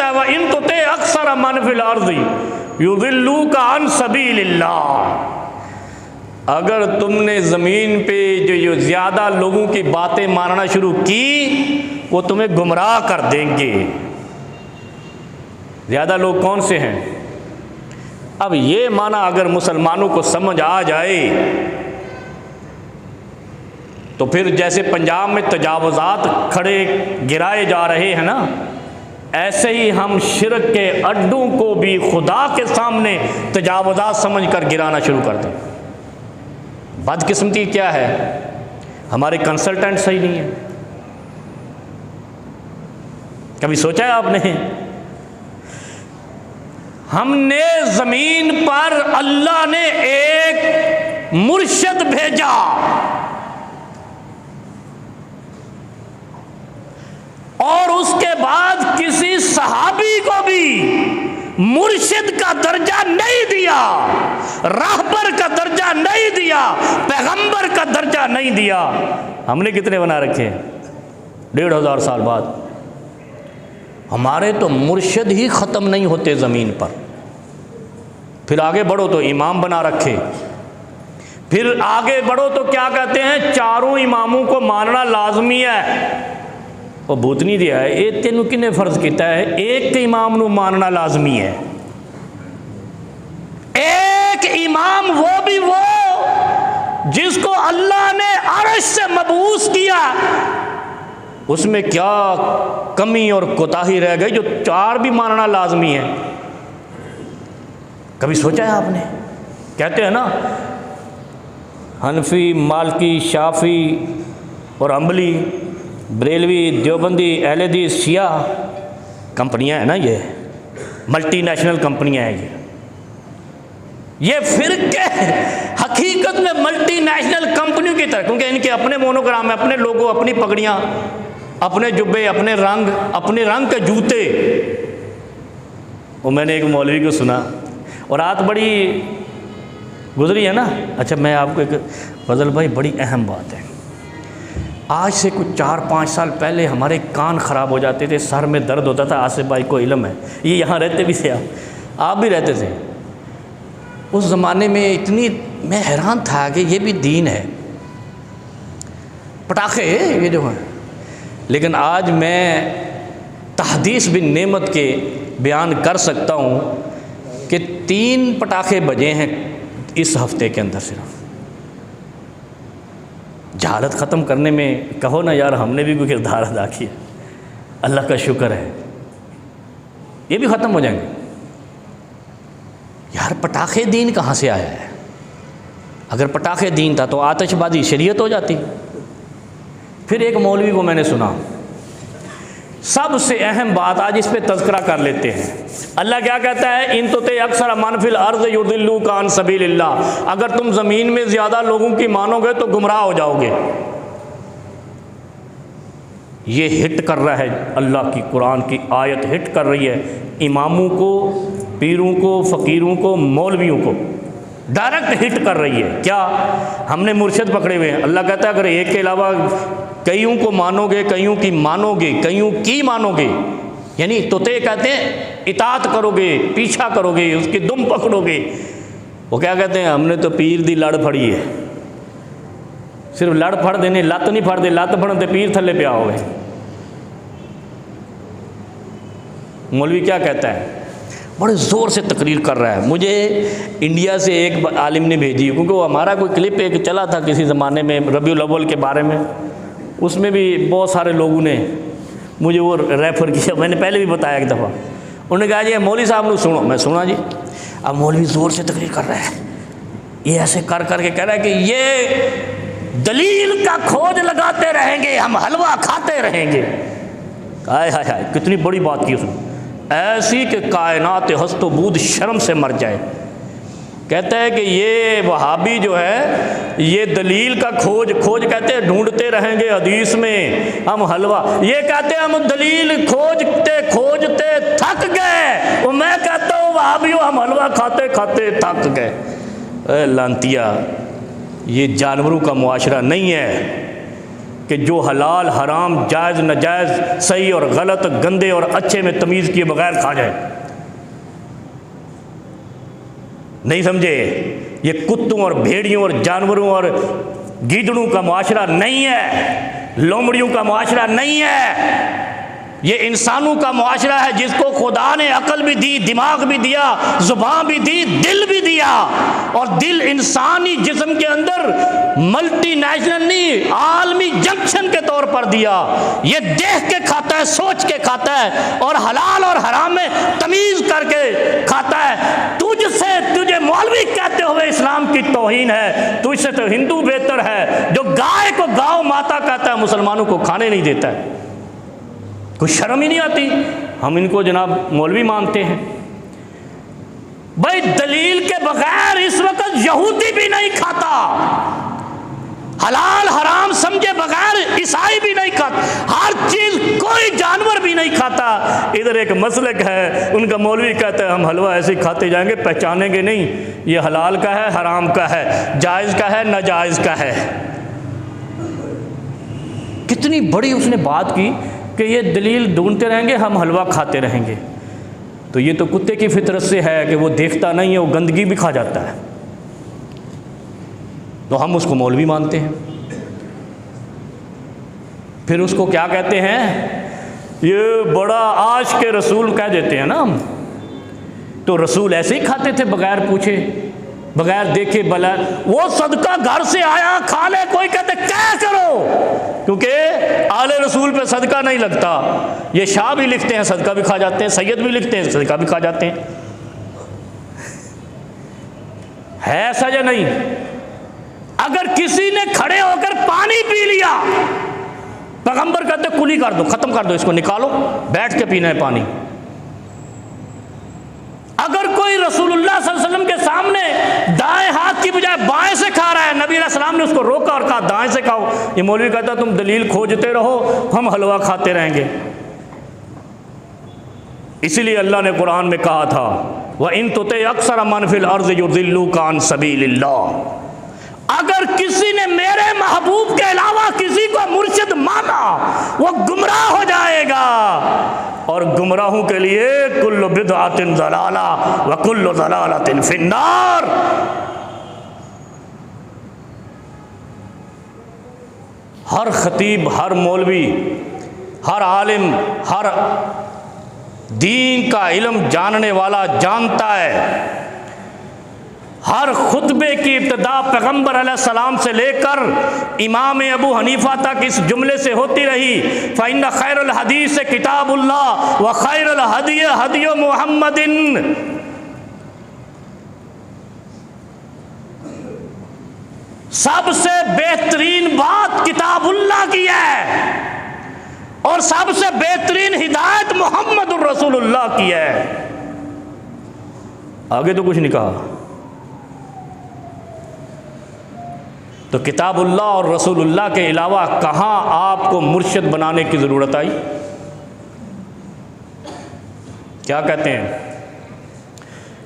है वह इन तुते अक्सर मन फिल अर्ज़ी युदिल्लूका अन सबीलिल्लाह, अगर तुमने ज़मीन पे जो ज़्यादा लोगों की बातें मानना शुरू की वो तुम्हें गुमराह कर देंगे। ज़्यादा लोग कौन से हैं? अब ये माना अगर मुसलमानों को समझ आ जाए तो फिर जैसे पंजाब में तजावुज़ात खड़े गिराए जा रहे हैं ना, ऐसे ही हम शिरक के अड्डों को भी खुदा के सामने तजावुज़ात समझ कर गिराना शुरू कर दें। बदकिस्मती क्या है, हमारे कंसल्टेंट सही नहीं है। कभी सोचा है आपने? हमने ज़मीन पर अल्लाह ने एक मुर्शिद भेजा, और उसके बाद किसी सहाबी को भी मुर्शिद का दर्जा नहीं दिया, राहबर का दर्जा नहीं दिया, पैगंबर का दर्जा नहीं दिया। हमने कितने बना रखे हैं? 1500 साल बाद। हमारे तो मुर्शिद ही ख़त्म नहीं होते ज़मीन पर। फिर आगे बढ़ो तो इमाम बना रखे, फिर आगे बढ़ो तो क्या कहते हैं, चारों इमामों को मानना लाजमी है। वो भूतनी दिया है, ये तेनू किने फर्ज किया है? एक इमाम नू मानना लाजमी है। एक इमाम वो भी वो जिसको अल्लाह ने अर्श से मबूस किया, उसमें क्या कमी और कोताही रह गई जो चार भी मानना लाजमी है? कभी सोचा है आपने? कहते हैं ना, हनफी, मालकी, शाफी और अम्बली, बरेलवी, देवबंदी, अहले हदीस, शिया कंपनियां हैं ना, ये मल्टी नेशनल कंपनियां हैं। ये फिरके हकीकत में मल्टी नेशनल कंपनियों की तरह, क्योंकि इनके अपने मोनोग्राम है, अपने लोगो, अपनी पगड़ियाँ, अपने जुब्बे, अपने रंग के जूते। वो मैंने एक मौलवी को सुना और रात बड़ी गुजरी है ना। अच्छा, मैं आपको एक फजल भाई, बड़ी अहम बात है। आज से कुछ 4-5 साल पहले हमारे कान ख़राब हो जाते थे, सर में दर्द होता था। आसिफ भाई को इल्म है, ये यहाँ रहते भी थे, आप भी रहते थे। उस ज़माने में इतनी, मैं हैरान था कि ये भी दीन है, पटाखे ये जो हैं। लेकिन आज मैं तहदीस बिन नेमत के बयान कर सकता हूँ कि 3 पटाखे बजे हैं इस हफ्ते के अंदर। सिर्फ जहालत ख़त्म करने में कहो ना यार, हमने भी कोई किरदार अदा किया, अल्लाह का शुक्र है, ये भी ख़त्म हो जाएंगे। यार पटाखे दीन कहाँ से आया है? अगर पटाखे दीन था तो आतिशबाजी शरीयत हो जाती। फिर एक मौलवी को मैंने सुना, सबसे अहम बात आज इस पे तज़किरा कर लेते हैं। अल्लाह क्या कहता है, इन तुते अक्सर मन फिल अर्ज़ युदिल्लूका अन सबीलिल्लाह, अगर तुम ज़मीन में ज़्यादा लोगों की मानोगे तो गुमराह हो जाओगे। ये हिट कर रहा है, अल्लाह की कुरान की आयत हिट कर रही है इमामों को, पीरों को, फ़कीरों को, मौलवियों को डायरेक्ट हिट कर रही है। क्या? हमने मुर्शिद पकड़े हुए हैं। अल्लाह कहता है अगर एक के अलावा कईयों को मानोगे, कईयों की मानोगे, कईयों की मानोगे, यानी तोते कहते हैं इताअत करोगे, पीछा करोगे, उसकी दुम पकड़ोगे। वो क्या कहते हैं, हमने तो पीर दी लड़ फड़ी है। सिर्फ लड़ फड़ देने, लत नहीं फड़ दे, लत फड़न ते पीर थले पे आओगे। मौलवी क्या कहता है, बड़े ज़ोर से तकरीर कर रहा है। मुझे इंडिया से एक आलिम ने भेजी, क्योंकि वो हमारा कोई क्लिप एक चला था किसी ज़माने में रबीउल अव्वल के बारे में, उसमें भी बहुत सारे लोगों ने मुझे वो रेफ़र किया। मैंने पहले भी बताया एक दफ़ा। उन्होंने कहा जी मौलवी साहब ने सुनो। मैं सुना जी। अब मौलवी ज़ोर से तकरीर कर रहा है, ये ऐसे कर करके कह रहा है कि ये दलील का खोज लगाते रहेंगे, हम हलवा खाते रहेंगे। हाय हाय हाय, कितनी बड़ी बात की उसने, ऐसी कि कायनात हस्तो बूद शर्म से मर जाए। कहता है कि ये वहाबी जो है ये दलील का खोज कहते हैं ढूंढते रहेंगे हदीस में, हम हलवा, ये कहते हैं हम दलील खोजते थक गए। और मैं कहता हूँ वहाबियों हम हलवा खाते खाते थक गए। लांतिया, ये जानवरों का मुआशरा नहीं है, कि जो हलाल हराम जायज़ नाजायज़ सही और गलत गंदे और अच्छे में तमीज़ किए बगैर खा जाए। नहीं समझे? ये कुत्तों और भेड़ियों और जानवरों और गीदड़ों का मुआशरा नहीं है, लोमड़ियों का मुआशरा नहीं है, ये इंसानों का मुआशरा है जिसको खुदा ने अकल भी दी, दिमाग भी दिया, जुबान भी दी, दिल भी दिया। और दिल इंसानी जिस्म के अंदर मल्टीनेशनल नहीं, आलमी जंक्शन के तौर पर दिया। ये देख के खाता है, सोच के खाता है और हलाल और हराम में तमीज़ करके खाता है। तुझसे तुझे मौलवी कहते हुए इस्लाम की तौहीन है। तुझसे तो हिंदू बेहतर है जो गाय को गौ माता कहता है, मुसलमानों को खाने नहीं देता है। कुछ शर्म ही नहीं आती। हम इनको जनाब मौलवी मानते हैं। भाई दलील के बगैर इस वक्त यहूदी भी नहीं खाता, हलाल हराम समझे बगैर ईसाई भी नहीं खाता, हर चीज, कोई जानवर भी नहीं खाता। इधर एक मसलक है, उनका मौलवी कहता है हम हलवा ऐसे ही खाते जाएंगे, पहचानेंगे नहीं ये हलाल का है, हराम का है, जायज़ का है, नाजायज़ का है। कितनी बड़ी उसने बात की कि ये दलील ढूंढते रहेंगे, हम हलवा खाते रहेंगे। तो ये तो कुत्ते की फितरत से है कि वो देखता नहीं है, वो गंदगी भी खा जाता है, तो हम उसको मौलवी मानते हैं। फिर उसको क्या कहते हैं, ये बड़ा आश के रसूल कह देते हैं ना हम। तो रसूल ऐसे ही खाते थे बगैर पूछे, बगैर देखे भला। वो सदका घर से आया खा ले, कोई कहते क्या करो, क्योंकि आले रसूल पे सदका नहीं लगता। ये शाह भी लिखते हैं सदका भी खा जाते हैं, सैयद भी लिखते हैं सदका भी खा जाते हैं। है ऐसा या नहीं? अगर किसी ने खड़े होकर पानी पी लिया, पैगंबर कहते कुली कर दो, खत्म कर दो, इसको निकालो, बैठ के पीना है पानी। अगर कोई रसूलुल्लाह सल्लल्लाहु अलैहि वसल्लम के सामने दाएं हाथ की बजाय बाएं से खा रहा है, नबी अलैहि सलाम ने उसको रोका और कहा दाएं से खाओ। ये मौलवी कहता तुम दलील खोजते रहो, हम हलवा खाते रहेंगे। इसीलिए अल्लाह ने कुरान में कहा था व इन तुते अक्सर मन फिल अर्ज़ युज़िल्लुका अन सबीलिल्लाह। अगर किसी ने मेरे महबूब के अलावा किसी को मुर्शिद माना, वो गुमराह हो जाएगा। और गुमराहों के लिए कुल्लु बिदअतिन ज़लाला व कुल्लु ज़लालतिन फिन्नार। हर खतीब, हर मौलवी, हर आलिम, हर दीन का इल्म जानने वाला जानता है, हर खुतबे की इब्तिदा पैगंबर अलैहिस्सलाम से लेकर इमाम अबू हनीफा तक इस जुमले से होती रही, फ़इन्न खैरुल हदीस किताबुल्लाह व खैरुल हदी हदी मुहम्मदिन। सबसे बेहतरीन बात किताबुल्लाह की है और सबसे बेहतरीन हिदायत मुहम्मदुर रसूलुल्लाह की है। आगे तो कुछ नहीं कहा। तो किताबुल्लाह और रसूलुल्लाह के अलावा कहाँ आपको मुर्शिद बनाने की ज़रूरत आई? क्या कहते हैं,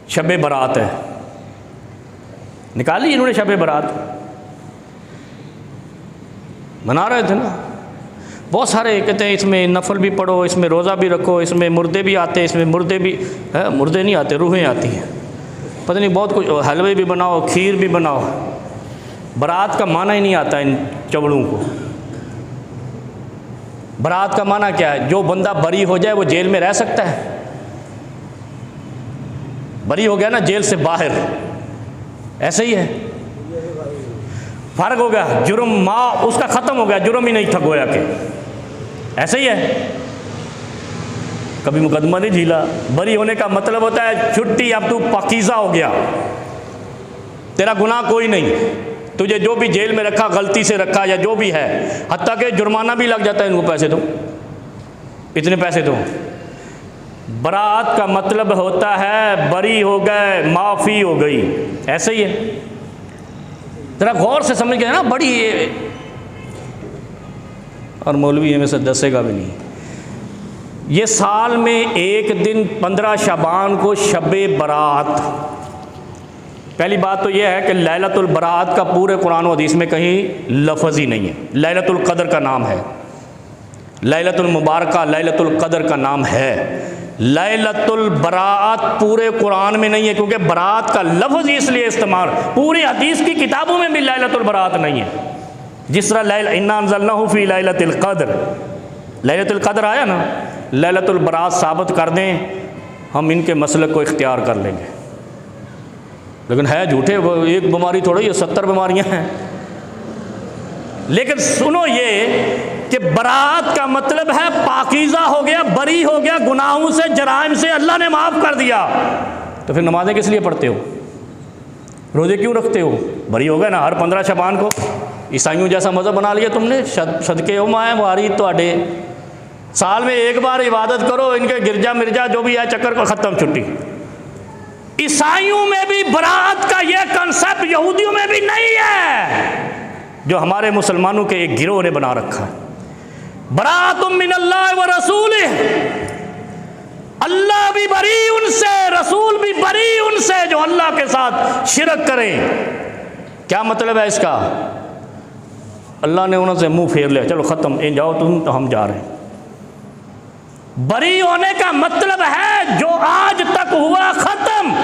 शब बरात है, निकाली इन्होंने शब बरात, मना रहे थे ना। बहुत सारे कहते हैं इसमें नफल भी पढ़ो, इसमें रोज़ा भी रखो, इसमें मुर्दे भी आते हैं, इसमें मुर्दे भी है, मुर्दे नहीं आते, रूहें आती हैं, पता नहीं बहुत कुछ, हलवे भी बनाओ, खीर भी बनाओ। बरात का माना ही नहीं आता इन चवड़ों को। बरात का माना क्या है? जो बंदा बरी हो जाए वो जेल में रह सकता है? बरी हो गया ना जेल से बाहर, ऐसे ही है, फर्क हो गया, जुर्म माँ उसका ख़त्म हो गया, जुर्म ही नहीं था गोया के, ऐसे ही है, कभी मुकदमा नहीं झीला। बरी होने का मतलब होता है छुट्टी, अब तू पाकीज़ा हो गया, तेरा गुनाह कोई नहीं, तुझे जो भी जेल में रखा गलती से रखा या जो भी है, हत्ता के जुर्माना भी लग जाता है, इनको पैसे दो, इतने पैसे दो। बरात का मतलब होता है बरी हो गए, माफ़ी हो गई, ऐसे ही है। जरा गौर से समझ गए ना, बड़ी और मौलवी में से दसेगा भी नहीं। ये साल में एक दिन 15 शबान को शब बरात, पहली बात तो यह है कि लैलतुल बरात का पूरे कुरान और हदीस में कहीं लफ्ज़ ही नहीं है। लैलतुल क़द्र का नाम है, लैलतुल मुबारका लैलतुल क़द्र का नाम है। लैलतुल बरात पूरे कुरान में नहीं है, क्योंकि बरात का लफ्ज़ इसलिए इस्तेमाल, पूरी हदीस की किताबों में भी लैलतुल बरात नहीं है। जिस तरह इन्ना अंज़लनाहु फ़ी लैलतिल क़द्र, लैलतुल क़द्र आया ना, लैलतुल बरात साबित कर दें, हम इनके मसलक को इख्तियार कर लेंगे। लेकिन है झूठे, वो एक बीमारी थोड़ी है, 70 बीमारियां हैं। लेकिन सुनो ये कि बरात का मतलब है पाकीज़ा हो गया, बरी हो गया गुनाहों से, जराइम से, अल्लाह ने माफ़ कर दिया। तो फिर नमाज़ें किस लिए पढ़ते हो, रोज़े क्यों रखते हो? बरी हो गया ना। हर 15 शबान को ईसाइयों जैसा मज़हब बना लिया तुमने, सदके ओ माए वारी तोड़े, साल में एक बार इबादत करो, इनके गिरजा मिर्जा जो भी है चक्कर को ख़त्म, छुट्टी। ईसाइयों में भी बरात का यह कंसेप्ट यहूदियों में भी नहीं है, जो हमारे मुसलमानों के एक गिरोह ने बना रखा है। बरातुम मिनल्लाहि व रसूलिही, अल्लाह भी बरी उनसे, रसूल भी बरी उनसे जो अल्लाह के साथ शिरक करें। क्या मतलब है इसका? अल्लाह ने उनसे मुंह फेर लिया, चलो ख़त्म, इन जाओ तुम, तो हम जा रहे हैं। बरी होने का मतलब है जो आज तक हुआ ख़त्म,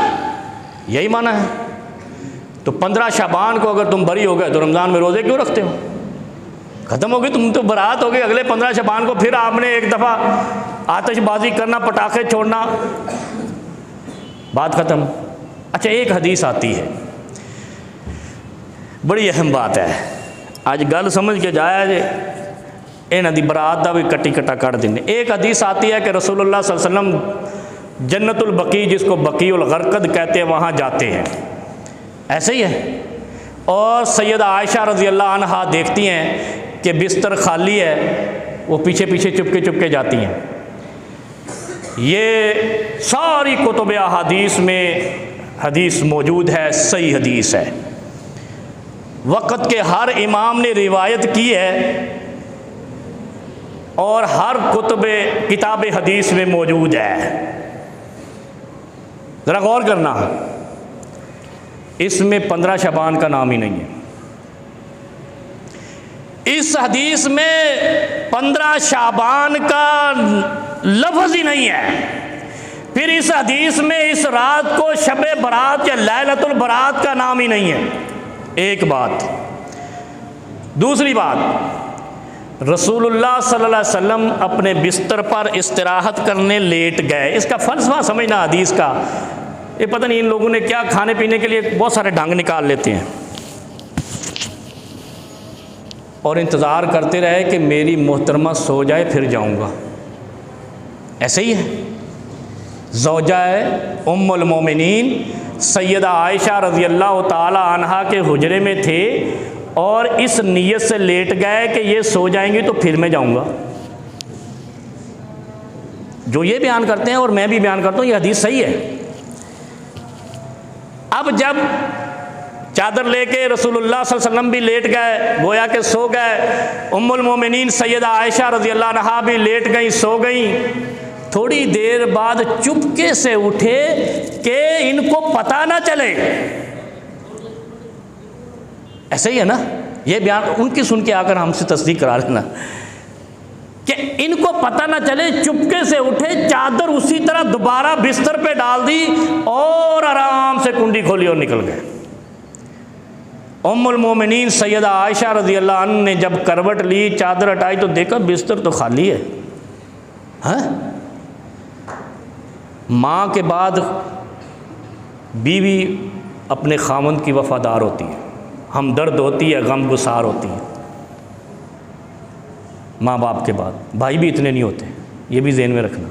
यही माना है। तो 15 शाबान को अगर तुम बरी हो गए तो रमज़ान में रोज़े क्यों रखते हो? ख़त्म हो गई, तुम तो बरात हो गई। अगले 15 शाबान को फिर आपने एक दफ़ा आतिशबाजी करना, पटाखे छोड़ना, बात ख़त्म। अच्छा, एक हदीस आती है, बड़ी अहम बात है, आज गल समझ के जाया जे इन्हां दी बरात दा भी कट्टी कट्टा कट देंगे। एक हदीस आती है कि रसूलुल्लाह सल्लल्लाहु अलैहि वसल्लम जन्नतुल बकी, जिसको बकीउल गरकद कहते हैं, वहाँ जाते हैं, ऐसे ही है। और सैयदा आयशा रज़ी अल्लाह अन्हा देखती हैं कि बिस्तर खाली है, वो पीछे पीछे चुपके चुपके जाती हैं। ये सारी कुतुब अहादीस में हदीस मौजूद है, सही हदीस है, वक़्त के हर इमाम ने रिवायत की है और हर किताब हदीस में मौजूद है। ज़रा गौर करना, इसमें 15 शबान का नाम ही नहीं है। इस हदीस में 15 शाबान का लफ्ज़ ही नहीं है। फिर इस हदीस में इस रात को शब बरात या लैलतुल बरात का नाम ही नहीं है, एक बात। दूसरी बात, रसूलुल्लाह सल्लल्लाहु अलैहि वसल्लम अपने बिस्तर पर इस्तिराहत करने लेट गए। इसका फ़लसफ़ा समझना हदीस का, ये पता नहीं इन लोगों ने क्या खाने पीने के लिए बहुत सारे ढंग निकाल लेते हैं, और इंतज़ार करते रहे कि मेरी मोहतरमा सो जाए फिर जाऊंगा। ऐसे ही है। ज़ौजाए उम्मुल मोमिनीन सैयदा आयशा रज़ी अल्लाह ताला अन्हा के हुजरे में थे और इस नीयत से लेट गए कि ये सो जाएंगी तो फिर मैं जाऊंगा। जो ये बयान करते हैं और मैं भी बयान करता हूँ, ये हदीस सही है। अब जब चादर लेके रसूलुल्लाह सल्लल्लाहु अलैहि वसल्लम भी लेट गए, गोया के सो गए, उम्मुल मोमिनीन सैयदा आयशा रज़ी अल्लाह अन्हा भी लेट गई, सो गई। थोड़ी देर बाद चुपके से उठे कि इनको पता ना चले। ऐसे ही है ना, ये बयान उनकी सुन के आकर हमसे तस्दीक करा लेना कि इनको पता ना चले। चुपके से उठे, चादर उसी तरह दोबारा बिस्तर पे डाल दी और आराम से कुंडी खोली और निकल गए। उम्मुल मोमिनीन सैयदा आयशा रज़ी अल्लाह अन्हा ने जब करवट ली, चादर हटाई तो देखा बिस्तर तो खाली है। हाँ, माँ के बाद बीवी अपने खामंद की वफ़ादार होती है, हमदर्द होती है, गम गुसार होती है। माँ बाप के बाद भाई भी इतने नहीं होते, ये भी ज़हन में रखना।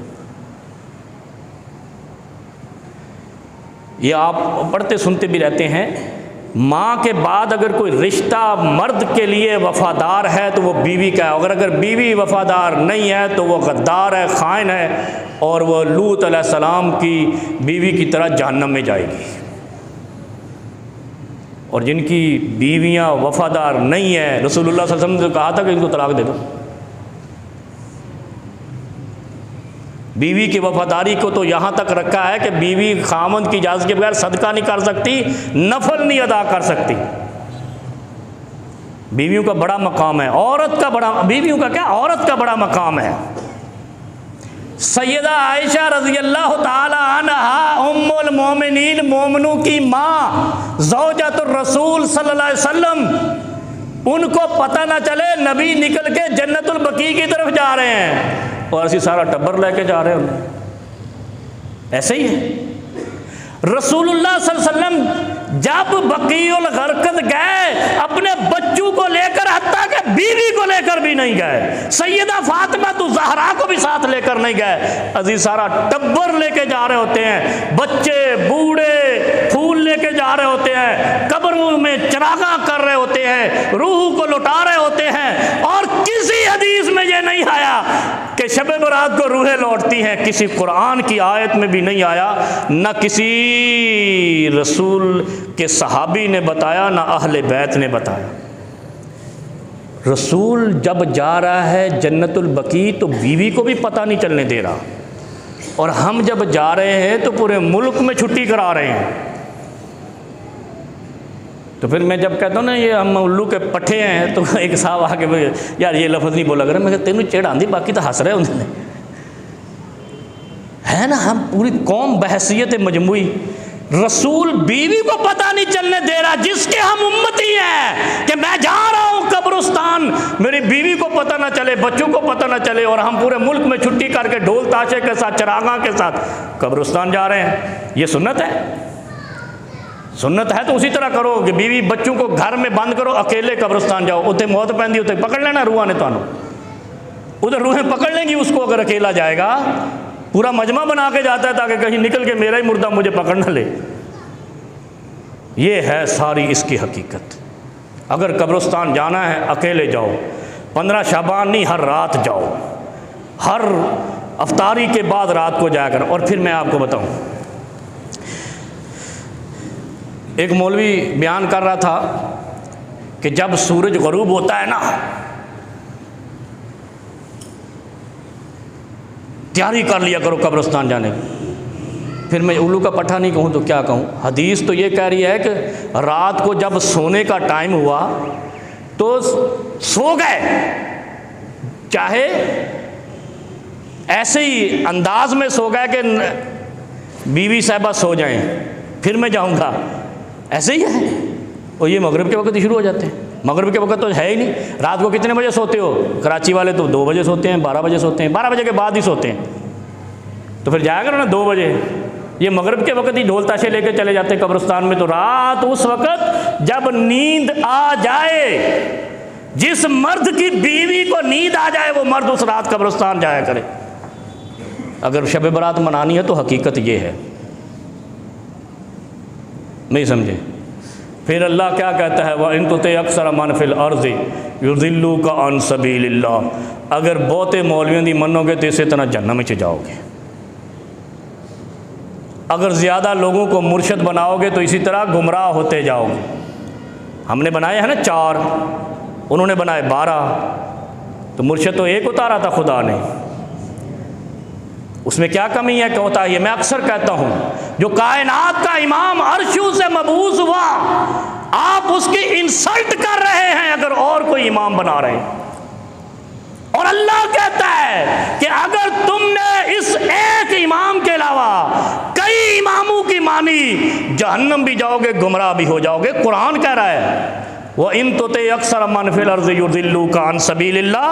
ये आप पढ़ते सुनते भी रहते हैं, माँ के बाद अगर कोई रिश्ता मर्द के लिए वफ़ादार है तो वो बीवी का है, अगर बीवी वफ़ादार नहीं है तो वो गद्दार है, ख़ाइन है, और वह लूत अलैहिस्सलाम की बीवी की तरह जहन्नम में जाएगी। और जिनकी बीवियाँ वफ़ादार नहीं है, रसूलुल्लाह सल्लल्लाहु अलैहि वसल्लम ने कहा था कि इनको तलाक दे दो। बीवी की वफादारी को तो यहाँ तक रखा है कि बीवी खामंद की इजाज़त के बगैर सदका नहीं कर सकती, नफल नहीं अदा कर सकती। बीवियों का बड़ा मकाम है, औरत का बड़ा, बीवियों का क्या, औरत का बड़ा मकाम है। सैयदा आयशा रज़ी अल्लाह ताला अन्हा उम्मुल मोमिनीन, मोमनों की माँ, ज़ौजतुर रसूल सल्लल्लाहु अलैहि वसल्लम, उनको पता ना चले नबी निकल के जन्नतुल बकी की तरफ जा रहे हैं और ऐसी सारा टब्बर लेके जा रहे हैं। ऐसे ही है। रसूलुल्लाह सल्लल्लाहु अलैहि वसल्लम जब बकीउल गरक़द गए अपने बच्चों को लेकर, हत्ता के बीवी को लेकर भी नहीं गए, सैयदा फातिमा तो ज़हरा को भी साथ लेकर नहीं गए, अजीज सारा टब्बर लेके जा रहे होते हैं, बच्चे बूढ़े फूल लेके जा रहे होते हैं, कब्रों में चरागा कर रहे होते हैं, रूह को लुटा रहे होते हैं। और किसी हदीस में ये नहीं आया कि शब बरात को रूहें लौटती हैं, किसी कुरान की आयत में भी नहीं आया, न किसी रसूल के सहाबी ने बताया, ना अहले बैत ने बताया। रसूल जब जा रहा है जन्नतुल बकी तो बीवी को भी पता नहीं चलने दे रहा, और हम जब जा रहे हैं तो पूरे मुल्क में छुट्टी करा रहे हैं। तो फिर मैं जब कहता हूँ ना ये हम उल्लू के पट्ठे हैं, तो एक साहब आके यार ये लफ्ज़ नहीं बोला कर, मैं तेनू चिढ़ आंदी, बाकी तो हंस रहे उन्होंने, है ना। हम पूरी कौम बहसियत मजमूई, रसूल बीवी को पता नहीं चलने दे रहा, जिसके हम उम्मती हैं, कि मैं जा रहा हूँ कब्रिस्तान, मेरी बीवी को पता ना चले, बच्चों को पता ना चले, और हम पूरे मुल्क में छुट्टी करके ढोल ताशे के साथ, चरागा के साथ कब्रिस्तान जा रहे हैं। ये सुन्नत है? सुन्नत है तो उसी तरह करो कि बीवी बच्चों को घर में बंद करो, अकेले कब्रिस्तान जाओ, उत्ते मौत पैंदी, उत्ते पकड़ लेना रूहां ने, तुहानू उधर रूहें पकड़ लेंगी उसको अगर अकेला जाएगा। पूरा मजमा बना के जाता है ताकि कहीं निकल के मेरा ही मुर्दा मुझे पकड़ न ले। ये है सारी इसकी हकीकत। अगर कब्रिस्तान जाना है अकेले जाओ, 15 शाबान नहीं, हर रात जाओ, हर अफ्तारी के बाद रात को जाकर। और फिर मैं आपको बताऊं, एक मौलवी बयान कर रहा था कि जब सूरज गरूब होता है ना, तैयारी कर लिया करो कब्रिस्तान जाने की। फिर मैं उल्लू का पट्ठा नहीं कहूँ तो क्या कहूँ, हदीस तो ये कह रही है कि रात को जब सोने का टाइम हुआ तो सो गए, चाहे ऐसे ही अंदाज में सो गए कि बीवी साहबा सो जाएं, फिर मैं जाऊँगा, ऐसे ही है। और ये मगरिब के वक्त ही शुरू हो जाते हैं। मगरिब के वक्त तो है ही नहीं। रात को कितने बजे सोते हो? कराची वाले तो 2 बजे सोते हैं, 12 बजे सोते हैं, 12 बजे के बाद ही सोते हैं। तो फिर जाएगा ना 2 बजे, ये मगरिब के वक्त ही ढोल ताशे लेके चले जाते हैं कब्रिस्तान में। तो रात उस वक्त जब नींद आ जाए, जिस मर्द की बीवी को नींद आ जाए वो मर्द उस रात कब्रिस्तान जाया करे। अगर शब बरात मनानी है तो हकीकत ये है, नहीं समझे? फिर अल्लाह क्या कहता है, वह इन तुते अक्सर मन फिल अर्ज़ युज़िल्लू का अन सबीलिल्लाह, अगर बहुते मौलवियों की मनोगे तो इसी तरह जहन्नम में जाओगे। अगर ज़्यादा लोगों को मुर्शद बनाओगे तो इसी तरह गुमराह होते जाओगे। हमने बनाए हैं ना 4, उन्होंने बनाए 12, तो मुर्शद तो एक उतारा था खुदा ने। उसमें क्या कमी है, क्या होता है? ये मैं अक्सर कहता हूँ, जो कायनात का इमाम अर्शू से मबूस हुआ, आप उसकी इंसल्ट कर रहे हैं अगर और कोई इमाम बना रहे हैं। और अल्लाह कहता है कि अगर तुमने इस एक इमाम के अलावा कई इमामों की मानी, जहन्नम भी जाओगे, गुमराह भी हो जाओगे। कुरान कह रहा है, वह इन तुते अक्सर मन फिल अर्ज़ युज़िल्लू का अन सबीलिल्लाह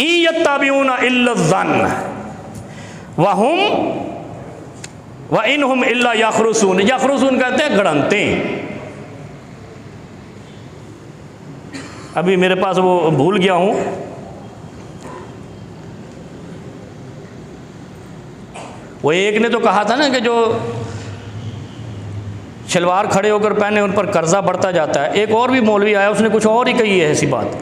इयत्तबिऊना इल्ला ज़न्न वहुम व इनहुम इल्ला यखरुसून। यखरुसून कहते हैं गड़नते। अभी मेरे पास वो भूल गया हूँ, वो एक ने तो कहा था ना कि जो शलवार खड़े होकर पहने उन पर कर्जा बढ़ता जाता है। एक और भी मौलवी आया, उसने कुछ और ही कही है ऐसी बात।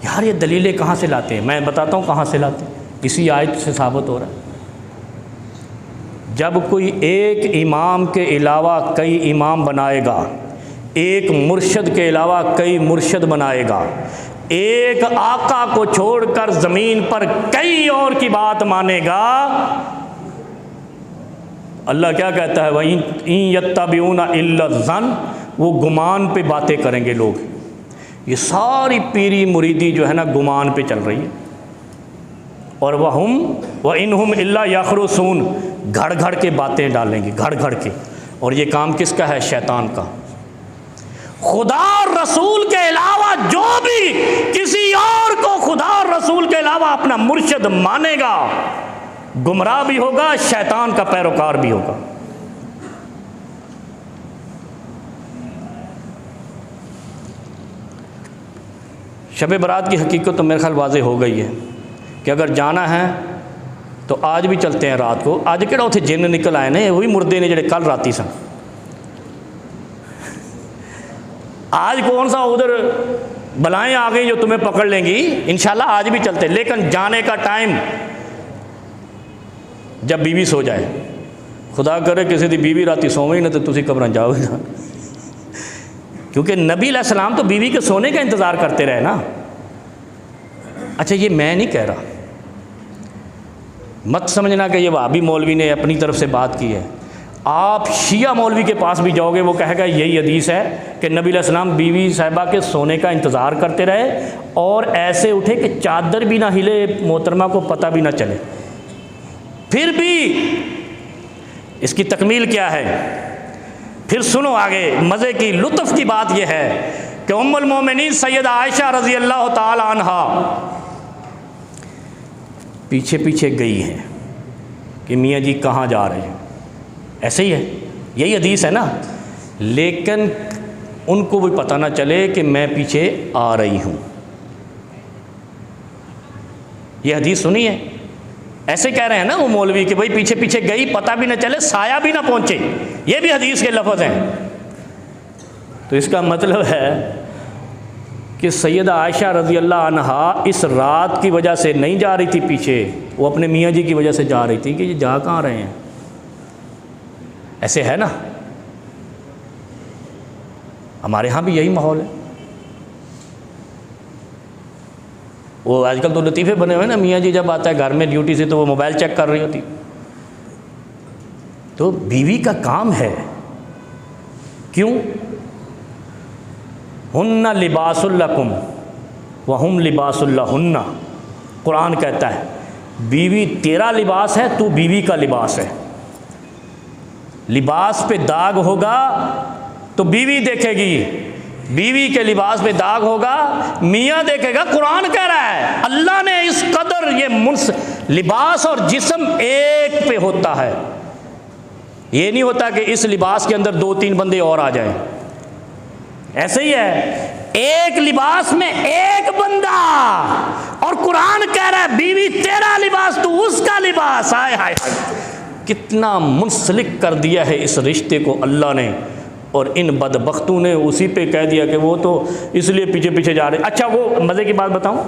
यार ये दलीलें कहाँ से लाते हैं? मैं बताता हूँ कहाँ से लाते हैं। इसी आयत से साबित हो रहा है। जब कोई एक इमाम के अलावा कई इमाम बनाएगा, एक मुर्शद के अलावा कई मुर्शद बनाएगा, एक आका को छोड़कर ज़मीन पर कई और की बात मानेगा। अल्लाह क्या कहता है, वहीं यत्तबिऊना इल्ला ज़न्न, वो गुमान पे बातें करेंगे लोग। ये सारी पीरी मुरीदी जो है ना गुमान पे चल रही है। और वह इनहुम इल्ला यखरुसून, घड़ घड़ के बातें डालेंगे, घड़ घड़ के। और ये काम किसका है? शैतान का। खुदा और रसूल के अलावा जो भी किसी और को खुदा और रसूल के अलावा अपना मुर्शिद मानेगा, गुमराह भी होगा, शैतान का पैरोकार भी होगा। शब बरात की हकीकत तो मेरे ख्याल वाज़े हो गई है कि अगर जाना है तो आज भी चलते हैं रात को। आज केड़ा उथे जिन्न निकल आए ने, वही मुर्दे ने जेड़े कल राती सन। आज कौन सा उधर बलाएं आ गई जो तुम्हें पकड़ लेंगी। इंशाल्लाह आज भी चलते, लेकिन जाने का टाइम जब बीवी सो जाए। खुदा करे किसी की बीवी राती सोवे ना तो तुसी कब्रां जाओगे ना, क्योंकि नबी अलैहि सलाम तो बीवी के सोने का इंतज़ार करते रहे ना। अच्छा, ये मैं नहीं कह रहा, मत समझना कि ये वहाबी मौलवी ने अपनी तरफ से बात की है। आप शिया मौलवी के पास भी जाओगे, वो कहेगा यही हदीस है कि नबी अलैहि सलाम बीवी साहिबा के सोने का इंतज़ार करते रहे और ऐसे उठे कि चादर भी ना हिले, मोहतरमा को पता भी ना चले। फिर भी इसकी तकमील क्या है, फिर सुनो आगे। मज़े की लुत्फ़ की बात यह है कि उम्मुल मोमिनीन सैयदा आयशा रज़ी अल्लाह ताला अन्हा पीछे पीछे गई हैं कि मियाँ जी कहाँ जा रहे हैं। ऐसे ही है, यही हदीस है ना, लेकिन उनको भी पता ना चले कि मैं पीछे आ रही हूँ। ये हदीस सुनी है, ऐसे कह रहे हैं ना वो मौलवी कि भाई पीछे पीछे गई, पता भी ना चले, साया भी ना पहुँचे। ये भी हदीस के लफ्ज़ हैं। तो इसका मतलब है कि सैयदा आयशा रज़ी अल्लाह अन्हा इस रात की वजह से नहीं जा रही थी पीछे, वो अपने मियाँ जी की वजह से जा रही थी कि ये जा कहाँ रहे हैं। ऐसे है ना, हमारे यहाँ भी यही माहौल है। वो आजकल तो लतीफ़े बने हुए ना, मियाँ जी जब आता है घर में ड्यूटी से तो वो मोबाइल चेक कर रही होती। तो बीवी का काम है, क्यों? हुन्ना लिबासुल लकुम व हुम लिबासुल लहुन्ना। कुरान कहता है बीवी तेरा लिबास है, तू बीवी का लिबास है। लिबास पे दाग होगा तो बीवी देखेगी, बीवी के लिबास पे दाग होगा मियाँ देखेगा। कुरान कह रहा है अल्लाह ने इस कदर ये लिबास और जिस्म एक पे होता है। ये नहीं होता कि इस लिबास के अंदर 2-3 बंदे और आ जाएं। ऐसे ही है, एक लिबास में एक बंदा। और कुरान कह रहा है बीवी तेरा लिबास, तू उसका लिबास। हाय हाय हाय, कितना मुंसलिक कर दिया है इस रिश्ते को अल्लाह ने। और इन बदबख्तों ने उसी पे कह दिया कि वो तो इसलिए पीछे पीछे जा रहे। अच्छा, वो मज़े की बात बताऊं,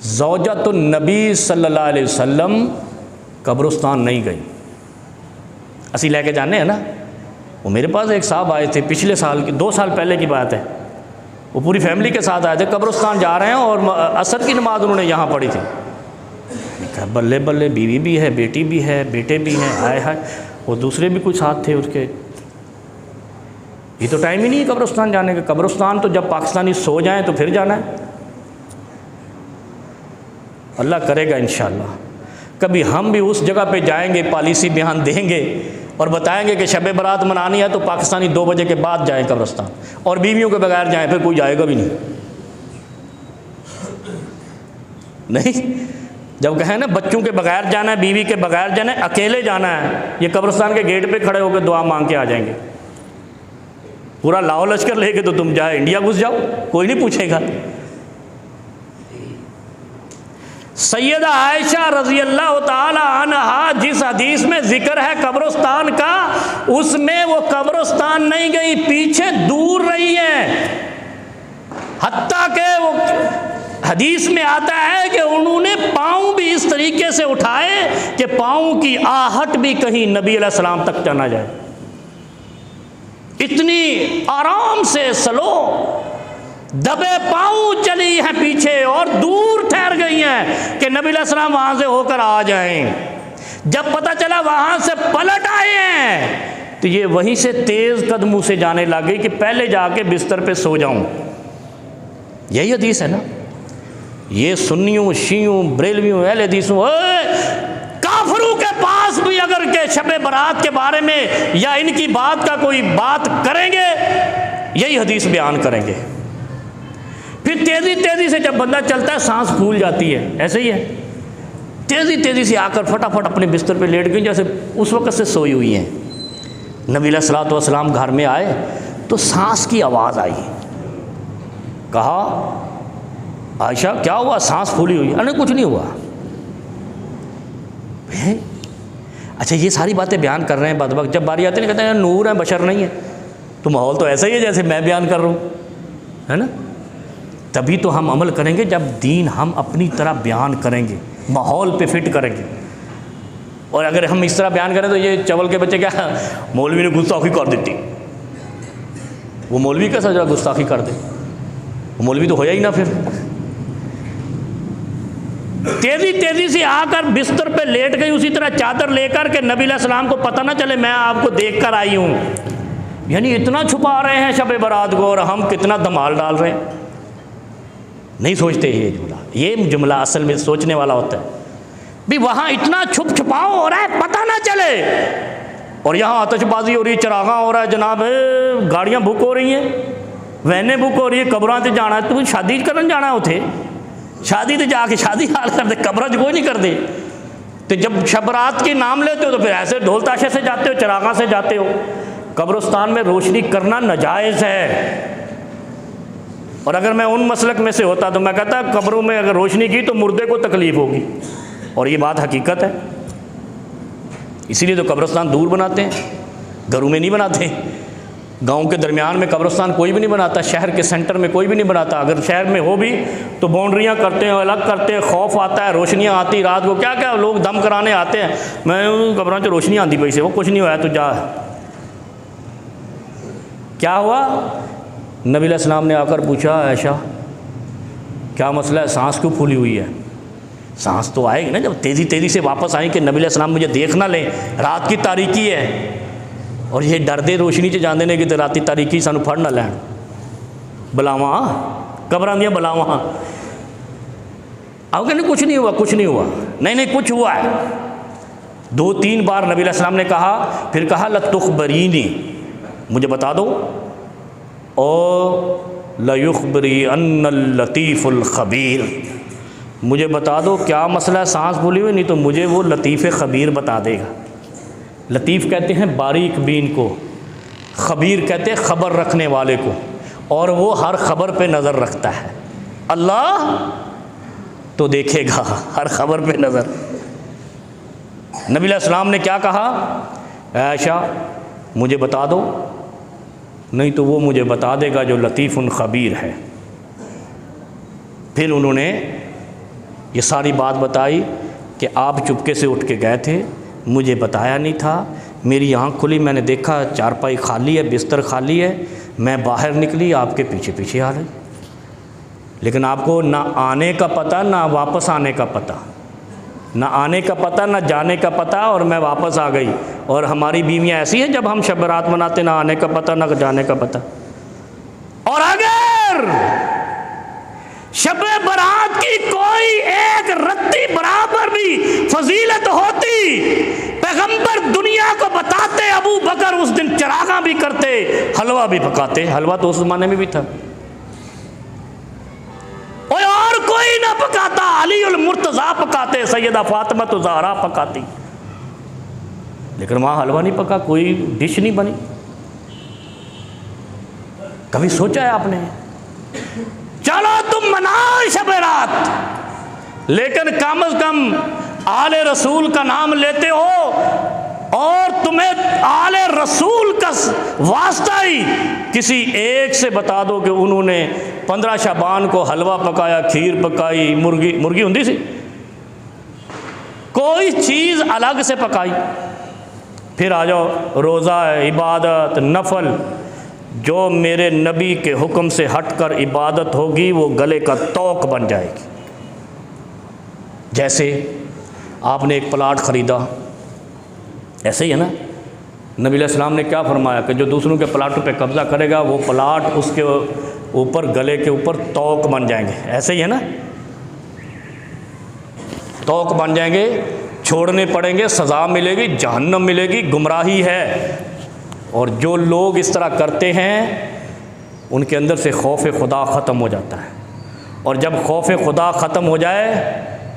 ज़ौजतुन नबी सल्लल्लाहु अलैहि वसल्लम कब्रिस्तान नहीं गई। असी लेके जाने हैं ना, वो मेरे पास एक साहब आए थे पिछले साल की, 2 साल पहले की बात है। वो पूरी फैमिली के साथ आए थे, कब्रिस्तान जा रहे हैं और असर की नमाज उन्होंने यहाँ पढ़ी थी। कहा बल्ले बल्ले, बीवी भी है, बेटी भी है, बेटे भी हैं, हाय हाय। वो दूसरे भी कुछ साथ थे उसके। ये तो टाइम ही नहीं है कब्रिस्तान जाने का। कब्रिस्तान तो जब पाकिस्तानी सो जाएं तो फिर जाना है। अल्लाह करेगा इंशाअल्लाह कभी हम भी उस जगह पे जाएंगे, पॉलिसी बयान देंगे और बताएंगे कि शब बरात मनानी है तो पाकिस्तानी 2 बजे के बाद जाएं कब्रिस्तान, और बीवियों के बगैर जाएं, फिर कोई जाएगा भी नहीं। नहीं, जब कहें ना बच्चों के बगैर जाना है, बीवी के बगैर जाना है, अकेले जाना है, ये कब्रिस्तान के गेट पे खड़े होकर दुआ मांग के आ जाएंगे। पूरा लाओ लश्कर लेके तो तुम जाए इंडिया घुस जाओ, कोई नहीं पूछेगा। सैयदा आयशा रज़ी अल्लाह ताला अन्हा जिस हदीस में जिक्र है कब्रिस्तान का, उसमें वो कब्रिस्तान नहीं गई, पीछे दूर रही है। हत्ता के वो हदीस में आता है कि उन्होंने पाँव भी इस तरीके से उठाए कि पाँव की आहट भी कहीं नबी अलैहि सलाम तक ना जाए। इतनी आराम से स्लो दबे पांव चली हैं पीछे और दूर ठहर गई हैं कि नबी अलैहिस्सलाम वहां से होकर आ जाएं। जब पता चला वहां से पलट आए हैं तो ये वहीं से तेज कदमों से जाने लग गई कि पहले जाके बिस्तर पे सो जाऊं। यही हदीस है ना। ये सुन्नियों, शियों, बरेलवियों, अहले हदीसों, काफिरों के पास भी अगर के शब बरात के बारे में या इनकी बात का कोई बात करेंगे, यही हदीस बयान करेंगे। फिर तेजी तेजी से जब बंदा चलता है सांस फूल जाती है, ऐसे ही है। तेजी तेजी से आकर फटाफट अपने बिस्तर पे लेट गई जैसे उस वक्त से सोई हुई हैं। नबी अलैहिस्सलातु वस्सलाम घर में आए तो सांस की आवाज़ आई। कहा, आयशा क्या हुआ, सांस फूली हुई? अरे कुछ नहीं हुआ। अच्छा, ये सारी बातें बयान कर रहे हैं, बाद वक्त जब बारी आती है कहते हैं नूर है, बशर नहीं है। तो माहौल तो ऐसा ही है जैसे मैं बयान कर रहा हूँ, है ना। तभी तो हम अमल करेंगे जब दीन हम अपनी तरह बयान करेंगे, माहौल पे फिट करेंगे। और अगर हम इस तरह बयान करें तो ये चवल के बच्चे क्या मौलवी ने गुस्ताखी कर देती, वो मौलवी कैसा जरा गुस्ताखी कर दे, वो मौलवी तो होया ही ना। फिर तेजी तेजी से आकर बिस्तर पे लेट गई, उसी तरह चादर लेकर के नबी अलैहिस्सलाम को पता ना चले मैं आपको देख कर आई हूँ। यानी इतना छुपा रहे हैं शब बारात को और हम कितना धमाल डाल रहे हैं। नहीं सोचते ये जुमला असल में सोचने वाला होता है भी वहाँ इतना छुप छुपाव हो रहा है पता ना चले, और यहाँ आतिशबाजी हो रही है, चरागा हो रहा है जनाब, गाड़ियाँ बुक हो रही हैं, वैनें बुक हो रही है, कब्रां से जाना है। तुम शादी करन जाना उथे, शादी तो जाके शादी हाल कर दे, कब्र कोई नहीं कर दे। तो जब शबरात के नाम लेते हो तो फिर ऐसे ढोल ताशे से जाते हो, चरागा से जाते हो। कब्रिस्तान में रोशनी करना नाजायज़ है। और अगर मैं उन मसलक में से होता तो मैं कहता कब्रों में अगर रोशनी की तो मुर्दे को तकलीफ़ होगी, और ये बात हकीकत है। इसीलिए तो कब्रिस्तान दूर बनाते हैं, घरों में नहीं बनाते। गांव के दरमियान में कब्रिस्तान कोई भी नहीं बनाता, शहर के सेंटर में कोई भी नहीं बनाता। अगर शहर में हो भी तो बाउंड्रियाँ करते हैं, अलग करते हैं, खौफ आता है, रोशनियाँ आती रात को, क्या क्या लोग दम कराने आते हैं, मैं कब्रों से रोशनी आती पई से, वो कुछ नहीं हुआ तो जा। क्या हुआ? नबी अलैहिस्सलाम ने आकर पूछा, आयशा क्या मसला है, सांस क्यों फूली हुई है? सांस तो आएगी ना जब तेज़ी तेज़ी से वापस आए कि नबी अलैहिस्सलाम मुझे देख ना लें, रात की तारीकी है और ये डरदे रोशनी च जाते हैं कि तो राती तारीकी सानू फड़ ना लैन, बुलावा कब्रां दियां बुलावा। अब कहने कुछ नहीं हुआ, कुछ नहीं हुआ। नहीं नहीं कुछ हुआ है। 2-3 बार नबी अलैहिस्सलाम ने कहा, फिर कहा लतुखबरीनी, मुझे बता दो, ओ लयुखबरी अन्नल लतीफ़ुल खबीर, मुझे बता दो क्या मसला है, सांस फूली हुई, नहीं तो मुझे वो लतीफ़ ख़बीर बता देगा। लतीफ़ कहते हैं बारीक बीन को, ख़बीर कहते हैं ख़बर रखने वाले को, और वो हर ख़बर पे नज़र रखता है। अल्लाह तो देखेगा हर ख़बर पे नज़र। नबी अलैहिस्सलाम ने क्या कहा, आयशा मुझे बता दो, नहीं तो वो मुझे बता देगा जो लतीफ़ुन ख़बीर है। फिर उन्होंने ये सारी बात बताई कि आप चुपके से उठ के गए थे, मुझे बताया नहीं था, मेरी आँख खुली, मैंने देखा चारपाई खाली है, बिस्तर खाली है, मैं बाहर निकली, आपके पीछे पीछे आ रही, लेकिन आपको ना आने का पता ना वापस आने का पता, ना आने का पता ना जाने का पता, और मैं वापस आ गई। और हमारी बीवियाँ ऐसी हैं जब हम शब बारात मनाते, ना आने का पता ना जाने का पता। और अगर शब बारात की कोई एक रत्ती बराबर भी फजीलत होती, पैगंबर दुनिया को बताते, अबू बकर उस दिन चरागा भी करते, हलवा भी पकाते। हलवा तो उस ज़माने में भी था, और कोई ना पकाता, अली उल मुर्तज़ा पकाते, सैयदा फातिमा तो ज़हरा पकाती, लेकिन वहाँ हलवा नहीं पका, कोई डिश नहीं बनी। कभी सोचा है आपने? चलो तुम मनाओ शब बारात, लेकिन कम अज़ कम आले रसूल का नाम लेते हो और तुम्हें आले रसूल का वास्ता ही किसी एक से बता दो कि उन्होंने 15 शाबान को हलवा पकाया, खीर पकाई, मुर्गी होंदी सी, कोई चीज़ अलग से पकाई। फिर आ जाओ रोज़ा, इबादत, नफल, जो मेरे नबी के हुक्म से हटकर इबादत होगी वो गले का तोक बन जाएगी। जैसे आपने एक प्लाट ख़रीदा, ऐसे ही है ना, नबी अलैहिस्सलाम ने क्या फरमाया कि जो दूसरों के प्लाटों पे कब्ज़ा करेगा वो प्लाट उसके ऊपर गले के ऊपर तोक बन जाएंगे। ऐसे ही है ना, तोक बन जाएंगे, छोड़ने पड़ेंगे, सज़ा मिलेगी, जहन्नम मिलेगी, गुमराही है। और जो लोग इस तरह करते हैं उनके अंदर से खौफ खुदा ख़त्म हो जाता है, और जब खौफ खुदा ख़त्म हो जाए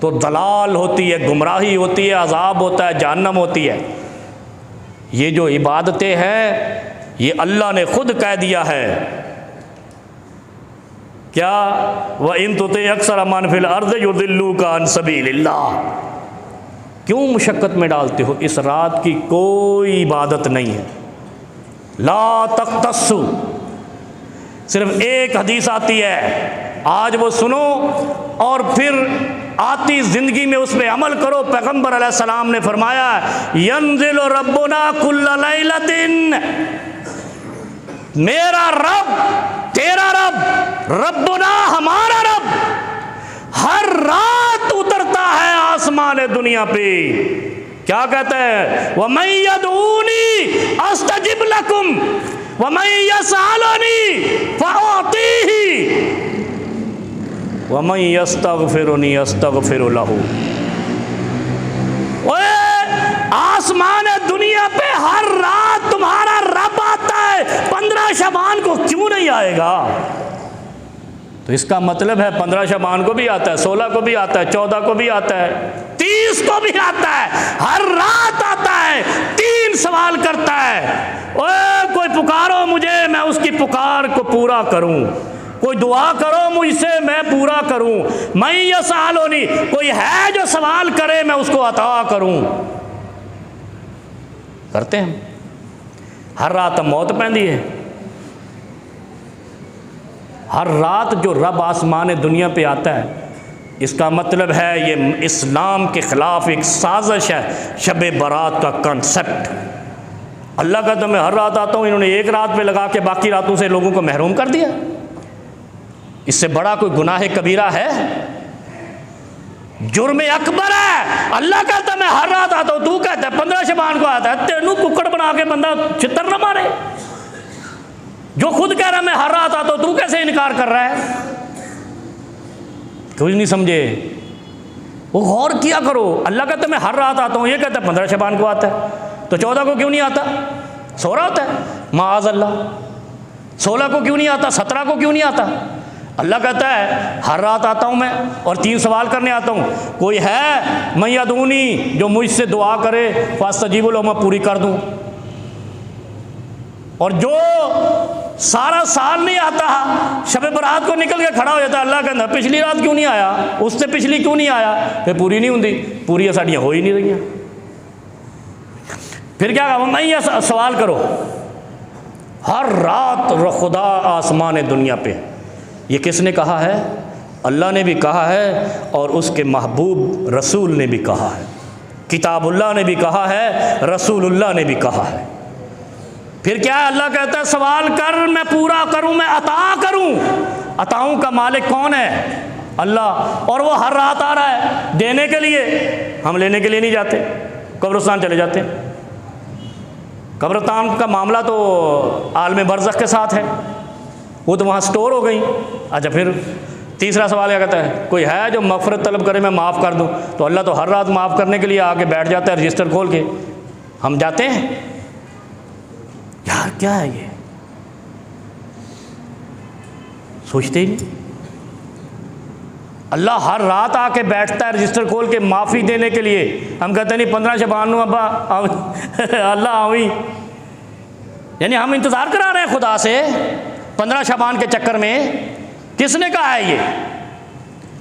तो दलाल होती है, गुमराही होती है, अज़ाब होता है, जहन्नम होती है। ये जो इबादतें हैं ये अल्लाह ने ख़ुद कह दिया है, क्या व इन तुते अक्सर मन फिल अर्ज़ युदिल्लूका अन सबीलिल्लाह। क्यों मुशक्क़त में डालते हो? इस रात की कोई इबादत नहीं है। ला तख्तस्सु, सिर्फ एक हदीस आती है, आज वो सुनो और फिर आती ज़िंदगी में उस पर अमल करो। पैगम्बर अलैहिस्सलाम ने फरमाया यंज़िलु रब्बुना कुल्ला लैलतिन, मेरा रब, तेरा रब, रब्बुना हमारा रब हर रात उतरता है आसमान दुनिया पे। क्या कहता है? व मन यदऊनी अस्तजिब लकुम व मन यसअलनी फअतीही व मन यस्तगफिरुनी अस्तगफिरु लहू। ओए आसमान दुनिया पे हर रात तुम्हारा रब आता है, 15 शबान को क्यों नहीं आएगा? तो इसका मतलब है 15 शबान को भी आता है, 16 को भी आता है, 14 को भी आता है, 30 को भी आता है, हर रात आता है। 3 सवाल करता है, ओए कोई पुकारो मुझे, मैं उसकी पुकार को पूरा करूं, कोई दुआ करो मुझसे, मैं पूरा करूं। मैं यसअलुनी, कोई है जो सवाल करे मैं उसको अता करूं। करते हैं हर रात मौत पैंदी है। हर रात जो रब आसमान दुनिया पे आता है, इसका मतलब है ये इस्लाम के ख़िलाफ़ एक साजिश है, शब बारात का कंसेप्ट। अल्लाह का तो मैं हर रात आता हूँ, इन्होंने एक रात पे लगा के बाकी रातों से लोगों को महरूम कर दिया। इससे बड़ा कोई गुनाह कबीरा है? जुर्म अकबर है। अल्लाह कहता मैं हर रात आता हूँ, तू कहता है 15 शबान को आता है। तेनू कुक्कड़ बना के बंदा चित्तर न मारे। जो खुद कह रहा है मैं हर रात आता हूँ, तू कैसे इनकार कर रहा है? कुछ नहीं समझे, वो गौर किया करो। अल्लाह कहता मैं हर रात आता हूँ, ये कहता है 15 शबान को आता है, तो 14 को क्यों नहीं आता? 16 होता है माअज़ अल्लाह। 16 को क्यों नहीं आता? 17 को क्यों नहीं आता? अल्लाह कहता है हर रात आता हूँ मैं और 3 सवाल करने आता हूँ। कोई है मैं यदूनी, जो मुझसे दुआ करे फ़ास्तजीबु लहू, मैं पूरी कर दूँ। और जो सारा साल नहीं आता, शब बरात को निकल के खड़ा हो जाता है, अल्लाह कहता पिछली रात क्यों नहीं आया, उससे पिछली क्यों नहीं आया? फिर पूरी नहीं होती, पूरी साड़ियाँ हो ही नहीं रही। फिर क्या कहा? मैं ये सवाल करो, हर रात खुदा आसमान दुनिया पे। ये किसने कहा है? अल्लाह ने भी कहा है और उसके महबूब रसूल ने भी कहा है, किताबुल्लाह ने भी कहा है, रसूलुल्लाह ने भी कहा है। फिर क्या है? अल्लाह कहता है सवाल कर, मैं पूरा करूं, मैं अता करूं। अताओं का मालिक कौन है? अल्लाह। और वो हर रात आ रहा है देने के लिए। हम लेने के लिए नहीं जाते, कब्रिस्तान चले जाते हैं। कब्रिस्तान का मामला तो आलम बरज़ख के साथ है, वो तो वहाँ स्टोर हो गई। अच्छा, फिर तीसरा सवाल क्या कहता है? कोई है जो मग़फ़िरत तलब करे, मैं माफ़ कर दूँ? तो अल्लाह तो हर रात माफ़ करने के लिए आके बैठ जाता है रजिस्टर खोल के। हम जाते हैं? यार क्या है ये, सोचते ही नहीं। अल्लाह हर रात आके बैठता है रजिस्टर खोल के माफ़ी देने के लिए। हम कहते नहीं 15 शबान अब्बा अल्लाह आवी, यानी हम इंतज़ार करा रहे हैं खुदा से 15 शबान के चक्कर में। किसने कहा है ये?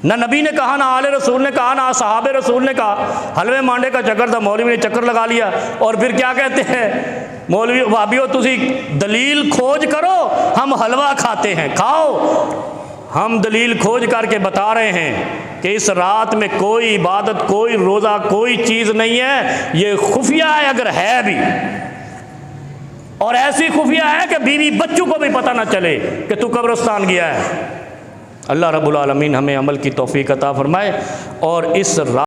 ना नबी ने कहा, ना आले रसूल ने कहा, ना सहाबे रसूल ने कहा। हलवे मांडे का चक्कर था, मौलवी ने चक्कर लगा लिया। और फिर क्या कहते हैं मौलवी भाभीओ, तुसी दलील खोज करो, हम हलवा खाते हैं, खाओ। हम दलील खोज करके बता रहे हैं कि इस रात में कोई इबादत, कोई रोज़ा, कोई चीज़ नहीं है। ये खुफिया है अगर है भी, और ऐसी खुफिया है कि बीवी बच्चों को भी पता ना चले कि तू कब्रिस्तान गया है। अल्लाह रब्बुल आलमीन हमें अमल की तौफीक अता फरमाए और इस